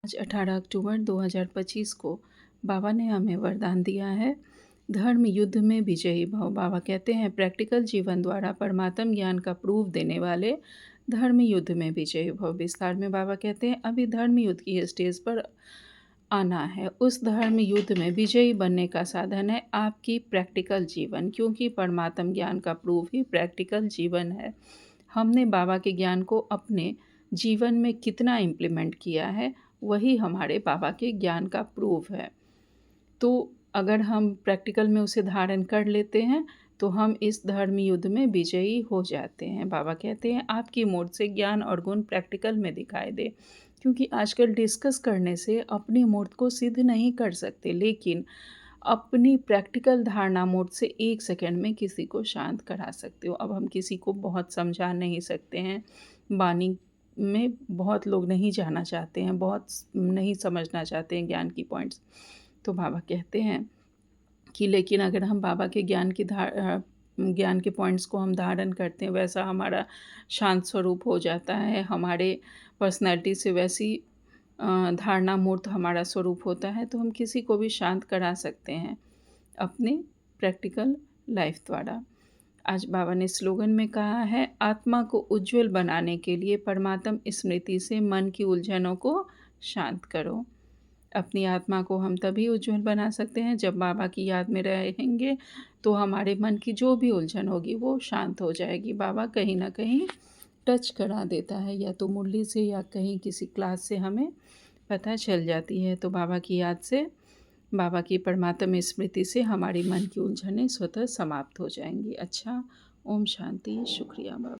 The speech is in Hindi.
आज 18 अक्टूबर 2025 को बाबा ने हमें वरदान दिया है, धर्म युद्ध में विजयी भव। बाबा कहते हैं प्रैक्टिकल जीवन द्वारा परमात्म ज्ञान का प्रूफ देने वाले धर्म युद्ध में विजयी भव। विस्तार में बाबा कहते हैं अभी धर्म युद्ध की स्टेज पर आना है। उस धर्म युद्ध में विजयी बनने का साधन है आपकी प्रैक्टिकल जीवन, क्योंकि परमात्म ज्ञान का प्रूफ ही प्रैक्टिकल जीवन है। हमने बाबा के ज्ञान को अपने जीवन में कितना इम्प्लीमेंट किया है, वही हमारे बाबा के ज्ञान का प्रूफ है। तो अगर हम प्रैक्टिकल में उसे धारण कर लेते हैं तो हम इस धर्म युद्ध में विजयी हो जाते हैं। बाबा कहते हैं आपकी मूर्त से ज्ञान और गुण प्रैक्टिकल में दिखाई दे, क्योंकि आजकल डिस्कस करने से अपनी मूर्त को सिद्ध नहीं कर सकते, लेकिन अपनी प्रैक्टिकल धारणा मोड से 1 सेकंड में किसी को शांत करा सकते हो। अब हम किसी को बहुत समझा नहीं सकते हैं, वाणी में बहुत लोग नहीं जाना चाहते हैं, बहुत नहीं समझना चाहते हैं ज्ञान की पॉइंट्स। तो बाबा कहते हैं कि लेकिन अगर हम बाबा के ज्ञान के पॉइंट्स को हम धारण करते हैं, वैसा हमारा शांत स्वरूप हो जाता है, हमारे पर्सनैलिटी से वैसी धारणा मूर्त हमारा स्वरूप होता है, तो हम किसी को भी शांत करा सकते हैं अपने प्रैक्टिकल लाइफ द्वारा। आज बाबा ने स्लोगन में कहा है आत्मा को उज्ज्वल बनाने के लिए परमात्म स्मृति से मन की उलझनों को शांत करो। अपनी आत्मा को हम तभी उज्ज्वल बना सकते हैं जब बाबा की याद में रहेंगे, तो हमारे मन की जो भी उलझन होगी वो शांत हो जाएगी। बाबा कहीं ना कहीं टच करा देता है, या तो मुरली से या कहीं किसी क्लास से हमें पता चल जाती है। तो बाबा की याद से, बाबा की परमात्म स्मृति से हमारी मन की उलझनें स्वतः समाप्त हो जाएंगी। अच्छा, ओम शांति। शुक्रिया बाबा।